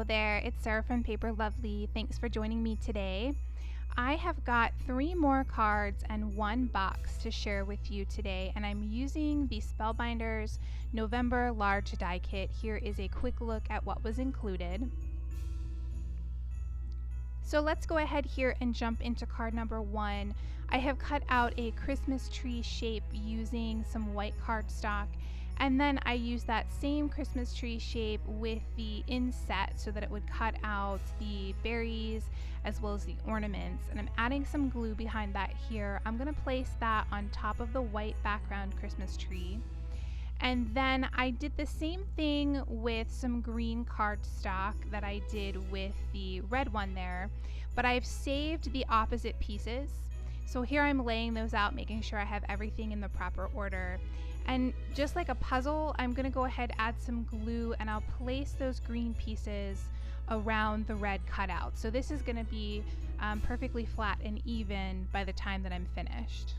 Hello there, it's Sarah from Paper Lovely. Thanks for joining me today. I have got 3 more cards and 1 box to share with you today, and I'm using the Spellbinders November Large Die Kit. Here is a quick look at what was included. So let's go ahead here and jump into card number 1. I have cut out a Christmas tree shape using some white cardstock, and then I used that same Christmas tree shape with the inset so that it would cut out the berries as well as the ornaments, and I'm adding some glue behind that here. I'm going to place that on top of the white background Christmas tree. And then I did the same thing with some green cardstock that I did with the red one there, but I've saved the opposite pieces. So here I'm laying those out, making sure I have everything in the proper order. And just like a puzzle, I'm going to go ahead, add some glue, and I'll place those green pieces around the red cutout. So this is going to be perfectly flat and even by the time that I'm finished.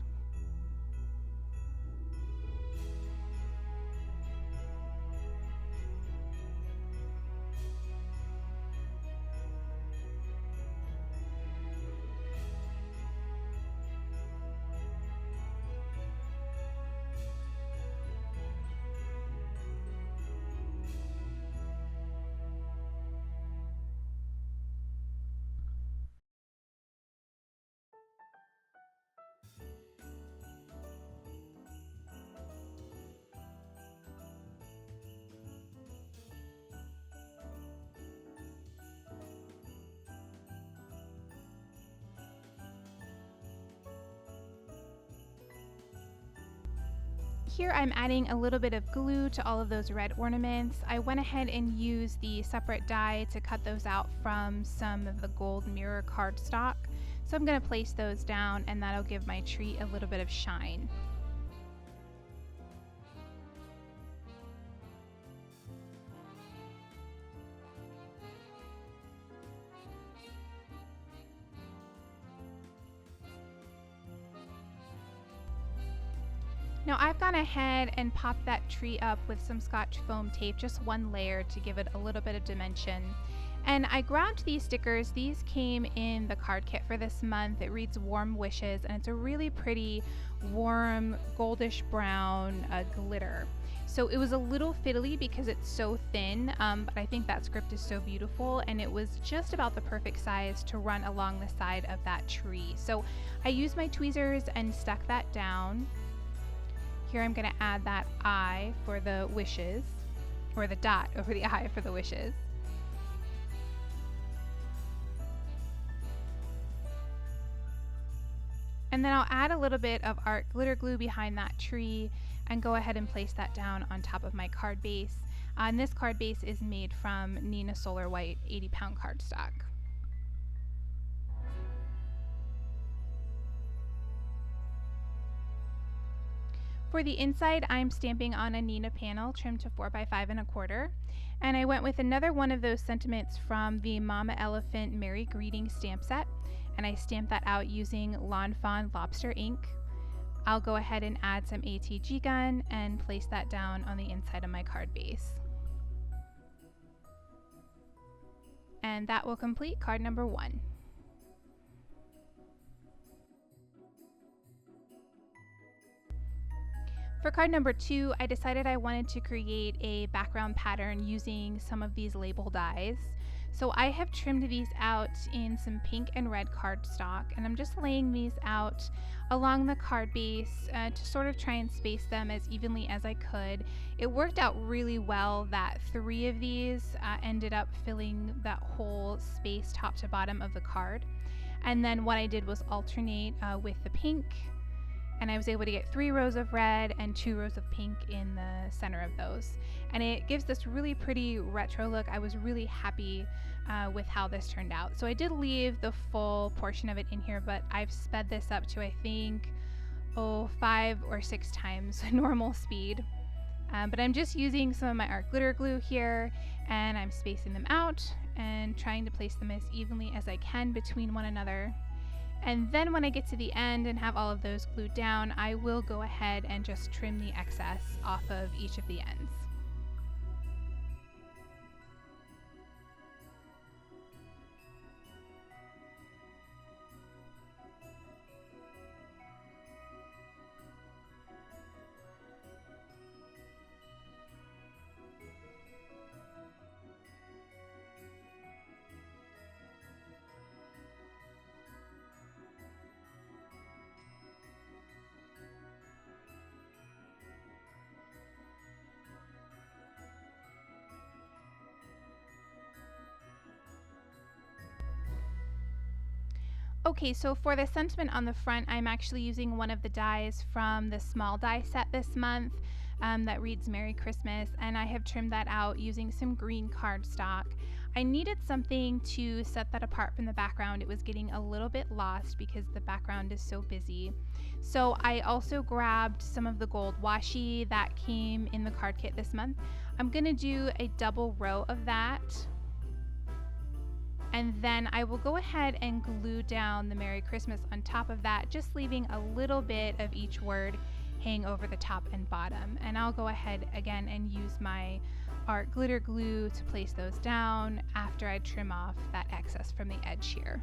Here I'm adding a little bit of glue to all of those red ornaments. I went ahead and used the separate die to cut those out from some of the gold mirror cardstock. So I'm going to place those down, and that'll give my tree a little bit of shine. Now I've gone ahead and popped that tree up with some Scotch foam tape, just 1 layer to give it a little bit of dimension. And I grabbed these stickers. These came in the card kit for this month. It reads Warm Wishes, and it's a really pretty warm goldish brown glitter. So it was a little fiddly because it's so thin, but I think that script is so beautiful, and it was just about the perfect size to run along the side of that tree. So I used my tweezers and stuck that down. Here I'm going to add that eye for the wishes, or the dot over the eye for the wishes. And then I'll add a little bit of art glitter glue behind that tree and go ahead and place that down on top of my card base. And this card base is made from Neenah Solar White 80-pound cardstock. For the inside, I'm stamping on a Neenah panel trimmed to 4x5 1/4, and I went with another one of those sentiments from the Mama Elephant Merry Greeting stamp set, and I stamped that out using Lawn Fawn Lobster ink. I'll go ahead and add some ATG gun and place that down on the inside of my card base. And that will complete card number 1. For card number 2, I decided I wanted to create a background pattern using some of these label dies. So I have trimmed these out in some pink and red cardstock, and I'm just laying these out along the card base to sort of try and space them as evenly as I could. It worked out really well that 3 of these ended up filling that whole space top to bottom of the card. And then what I did was alternate with the pink, and I was able to get 3 rows of red and 2 rows of pink in the center of those. And it gives this really pretty retro look. I was really happy with how this turned out. So I did leave the full portion of it in here, but I've sped this up to, I think, 5 or 6 times normal speed. But I'm just using some of my art glitter glue here, and I'm spacing them out and trying to place them as evenly as I can between one another. And then when I get to the end and have all of those glued down, I will go ahead and just trim the excess off of each of the ends. Okay, so for the sentiment on the front, I'm actually using one of the dies from the small die set this month that reads Merry Christmas, and I have trimmed that out using some green cardstock. I needed something to set that apart from the background. It was getting a little bit lost because the background is so busy. So I also grabbed some of the gold washi that came in the card kit this month. I'm going to do a double row of that. And then I will go ahead and glue down the Merry Christmas on top of that, just leaving a little bit of each word hang over the top and bottom. And I'll go ahead again and use my art glitter glue to place those down after I trim off that excess from the edge here.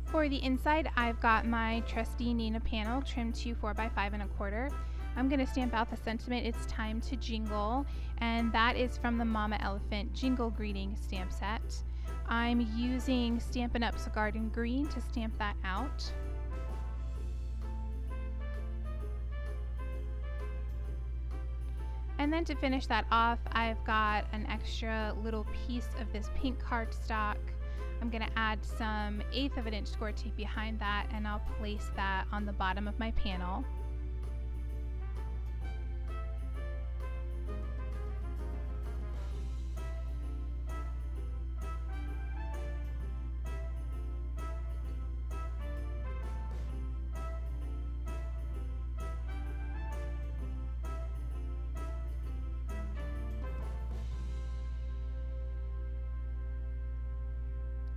For the inside, I've got my trusty Nina panel trimmed to 4x5 1/4. I'm going to stamp out the sentiment, "It's time to jingle," and that is from the Mama Elephant Jingle Greeting stamp set. I'm using Stampin' Up's Garden Green to stamp that out. And then to finish that off, I've got an extra little piece of this pink cardstock. I'm going to add some 1/8 of an inch Scor-Tape behind that, and I'll place that on the bottom of my panel.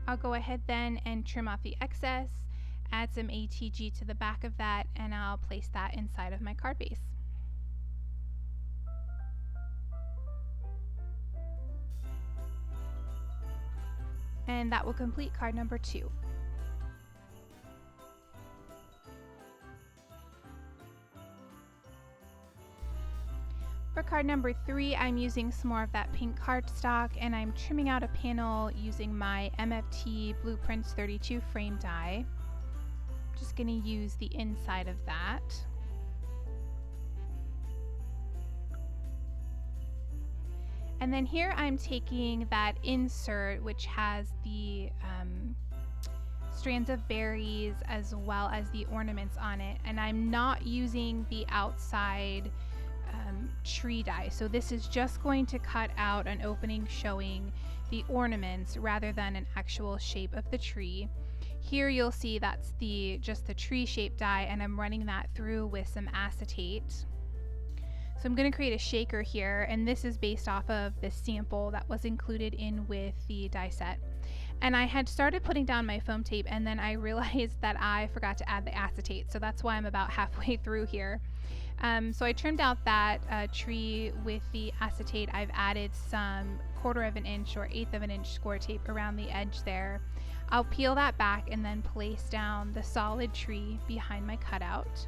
I'll go ahead then and trim off the excess, add some ATG to the back of that, and I'll place that inside of my card base. And that will complete card number 2. For card number 3, I'm using some more of that pink cardstock, and I'm trimming out a panel using my MFT Blueprints 32 frame die. Just going to use the inside of that. And then here I'm taking that insert, which has the strands of berries as well as the ornaments on it, and I'm not using the outside tree die. So this is just going to cut out an opening showing the ornaments rather than an actual shape of the tree. Here you'll see that's just the tree shaped die, and I'm running that through with some acetate. So I'm going to create a shaker here, and this is based off of the sample that was included in with the die set. And I had started putting down my foam tape, and then I realized that I forgot to add the acetate, so that's why I'm about halfway through here. So I trimmed out that tree with the acetate. I've added some 1/4 of an inch or 1/8 of an inch Scor-Tape around the edge there. I'll peel that back and then place down the solid tree behind my cutout.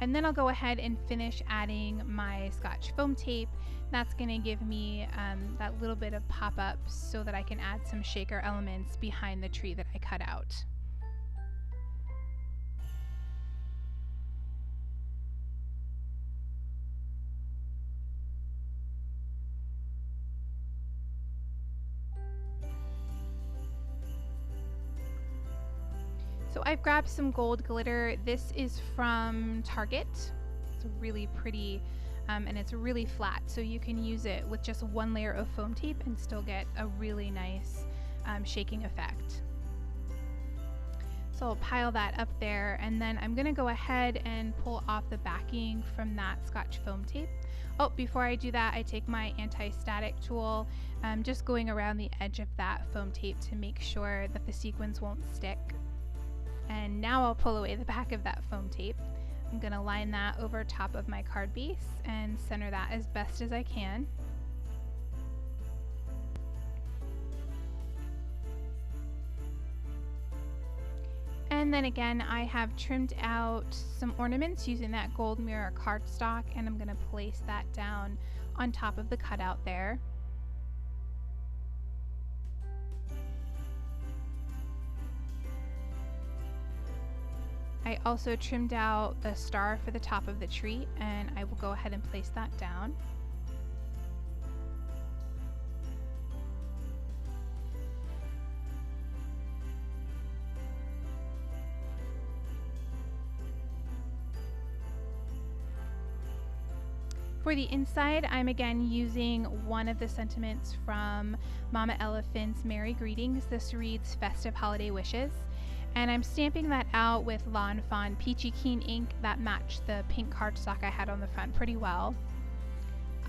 And then I'll go ahead and finish adding my Scotch foam tape. That's going to give me that little bit of pop-up so that I can add some shaker elements behind the tree that I cut out. So I've grabbed some gold glitter. This is from Target. It's really pretty and it's really flat, so you can use it with just one layer of foam tape and still get a really nice shaking effect. So I'll pile that up there, and then I'm gonna go ahead and pull off the backing from that Scotch foam tape. Oh, before I do that, I take my anti-static tool, just going around the edge of that foam tape to make sure that the sequins won't stick. And now I'll pull away the back of that foam tape. I'm gonna line that over top of my card base and center that as best as I can. And then again, I have trimmed out some ornaments using that gold mirror cardstock, and I'm going to place that down on top of the cutout there. I also trimmed out the star for the top of the tree, and I will go ahead and place that down. For the inside, I'm again using one of the sentiments from Mama Elephant's Merry Greetings. This reads Festive Holiday Wishes. And I'm stamping that out with Lawn Fawn Peachy Keen ink that matched the pink cardstock I had on the front pretty well.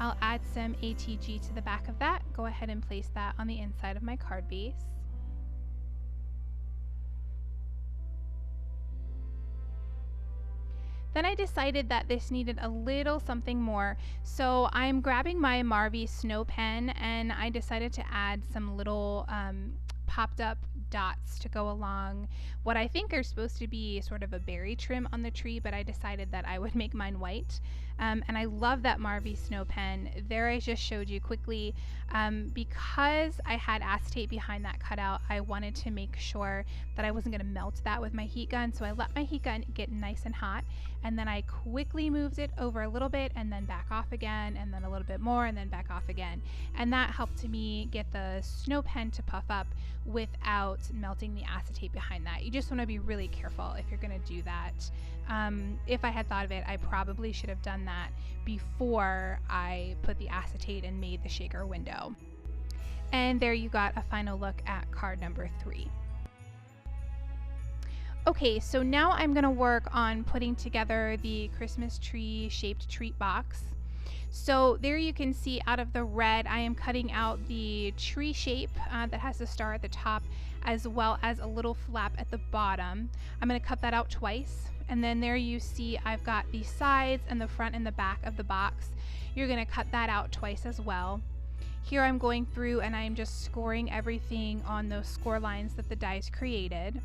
I'll add some ATG to the back of that. Go ahead and place that on the inside of my card base. Then I decided that this needed a little something more, so I'm grabbing my Marvy Snow Pen, and I decided to add some little popped up dots to go along what I think are supposed to be sort of a berry trim on the tree, but I decided that I would make mine white. And I love that Marvy Snow Pen. There I just showed you quickly. Because I had acetate behind that cutout, I wanted to make sure that I wasn't going to melt that with my heat gun, so I let my heat gun get nice and hot, and then I quickly moved it over a little bit and then back off again, and then a little bit more and then back off again. And that helped me get the snow pen to puff up without melting the acetate behind that. You just want to be really careful if you're going to do that. If I had thought of it, I probably should have done that before I put the acetate and made the shaker window. And there you got a final look at card number 3. Okay, so now I'm going to work on putting together the Christmas tree shaped treat box. So there you can see out of the red, I am cutting out the tree shape that has the star at the top, as well as a little flap at the bottom. I'm going to cut that out twice. And then there you see I've got the sides and the front and the back of the box. You're going to cut that out twice as well. Here I'm going through and I'm just scoring everything on those score lines that the dies created.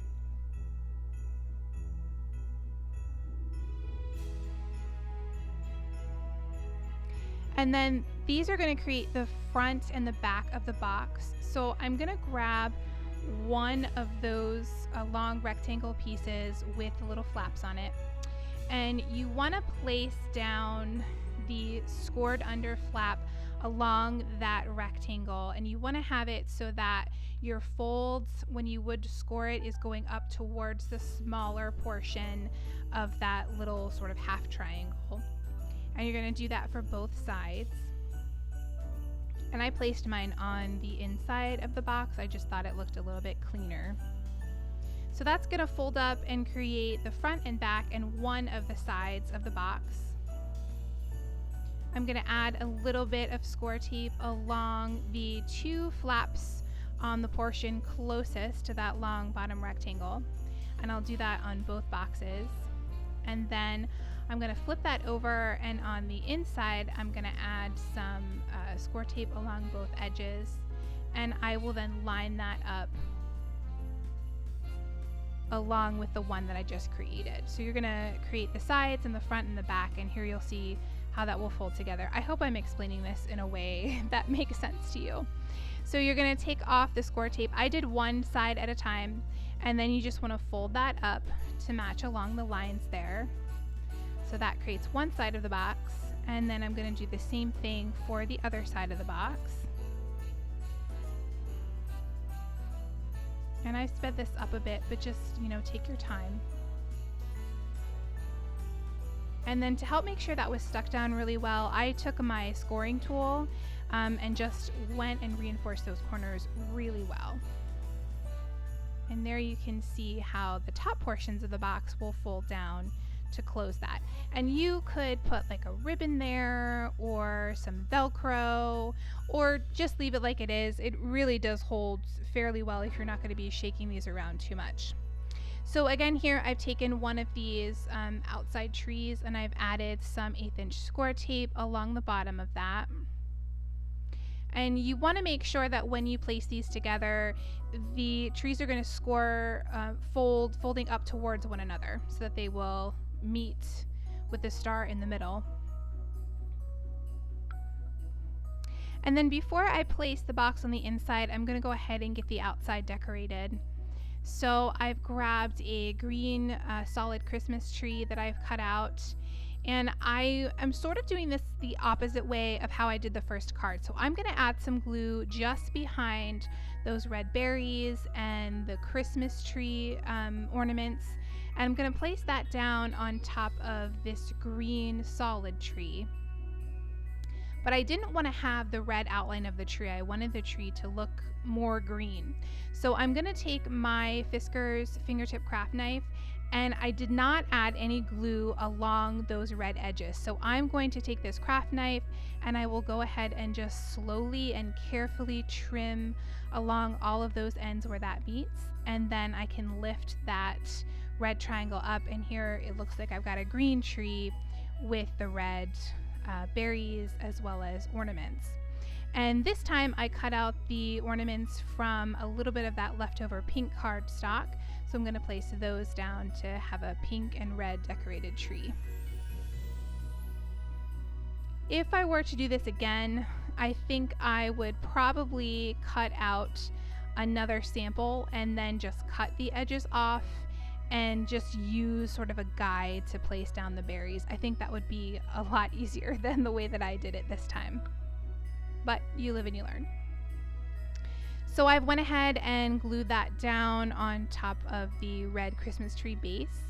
And then these are going to create the front and the back of the box. So I'm going to grab one of those long rectangle pieces with the little flaps on it, and you want to place down the scored under flap along that rectangle, and you want to have it so that your folds, when you would score it, is going up towards the smaller portion of that little sort of half triangle. And you're going to do that for both sides. And I placed mine on the inside of the box. I just thought it looked a little bit cleaner. So that's going to fold up and create the front and back and one of the sides of the box. I'm going to add a little bit of Scor-Tape along the 2 flaps on the portion closest to that long bottom rectangle. And I'll do that on both boxes. And then I'm going to flip that over, and on the inside I'm going to add some Scor-Tape along both edges, and I will then line that up along with the one that I just created. So you're going to create the sides and the front and the back, and here you'll see how that will fold together. I hope I'm explaining this in a way that makes sense to you. So you're going to take off the Scor-Tape. I did one side at a time, and then you just want to fold that up to match along the lines there. So that creates one side of the box, and then I'm going to do the same thing for the other side of the box. And I sped this up a bit, but just, take your time. And then to help make sure that was stuck down really well, I took my scoring tool and just went and reinforced those corners really well. And there you can see how the top portions of the box will fold down to close that. And you could put like a ribbon there or some Velcro, or just leave it like it is. It really does hold fairly well if you're not going to be shaking these around too much. So again, here I've taken one of these outside trees and I've added some 1/8 inch Scor-Tape along the bottom of that. And you want to make sure that when you place these together, the trees are going to score, folding up towards one another so that they will meet with the star in the middle. And then before I place the box on the inside, I'm going to go ahead and get the outside decorated. So I've grabbed a green solid Christmas tree that I've cut out, and I am sort of doing this the opposite way of how I did the first card. So I'm going to add some glue just behind those red berries and the Christmas tree ornaments, and I'm going to place that down on top of this green solid tree. But I didn't want to have the red outline of the tree. I wanted the tree to look more green. So I'm going to take my Fiskars fingertip craft knife, and I did not add any glue along those red edges. So I'm going to take this craft knife and I will go ahead and just slowly and carefully trim along all of those ends where that meets, and then I can lift that red triangle up, and here it looks like I've got a green tree with the red berries as well as ornaments. And this time I cut out the ornaments from a little bit of that leftover pink cardstock, so I'm going to place those down to have a pink and red decorated tree. If I were to do this again, I think I would probably cut out another sample and then just cut the edges off and just use sort of a guide to place down the berries. I think that would be a lot easier than the way that I did it this time. But you live and you learn. So I've went ahead and glued that down on top of the red Christmas tree base.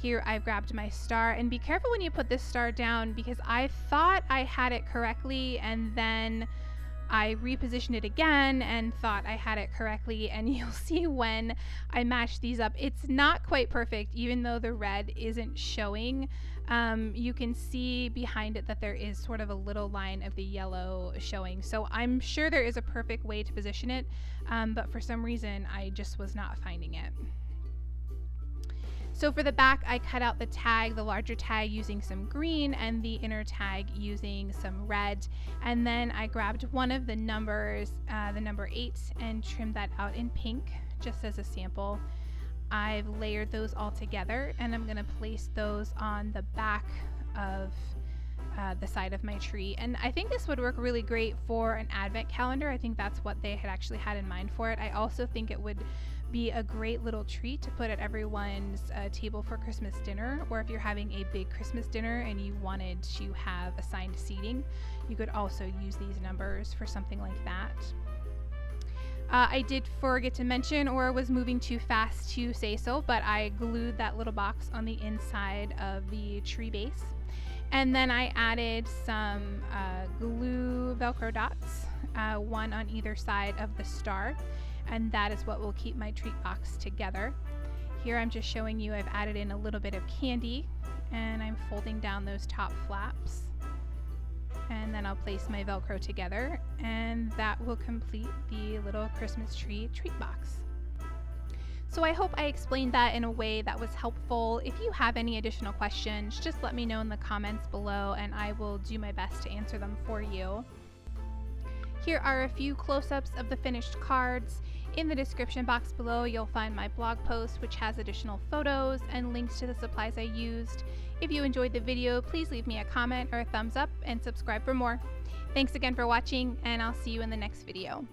Here I've grabbed my star, and be careful when you put this star down, because I thought I had it correctly and then I repositioned it again and thought I had it correctly, and you'll see when I match these up, it's not quite perfect. Even though the red isn't showing, you can see behind it that there is sort of a little line of the yellow showing. So I'm sure there is a perfect way to position it, but for some reason I just was not finding it. So for the back, I cut out the tag, the larger tag, using some green, and the inner tag using some red. And then I grabbed one of the numbers, the number 8, and trimmed that out in pink, just as a sample. I've layered those all together, and I'm going to place those on the back of the side of my tree. And I think this would work really great for an advent calendar. I think that's what they had actually had in mind for it. I also think it would be a great little treat to put at everyone's table for Christmas dinner, or if you're having a big Christmas dinner and you wanted to have assigned seating, you could also use these numbers for something like that. I did forget to mention, or was moving too fast to say so, but I glued that little box on the inside of the tree base. And then I added some glue Velcro dots, one on either side of the star, and that is what will keep my treat box together. Here I'm just showing you I've added in a little bit of candy, and I'm folding down those top flaps. And then I'll place my Velcro together, and that will complete the little Christmas tree treat box. So I hope I explained that in a way that was helpful. If you have any additional questions, just let me know in the comments below, and I will do my best to answer them for you. Here are a few close-ups of the finished cards. In the description box below, you'll find my blog post, which has additional photos and links to the supplies I used. If you enjoyed the video, please leave me a comment or a thumbs up and subscribe for more. Thanks again for watching, and I'll see you in the next video.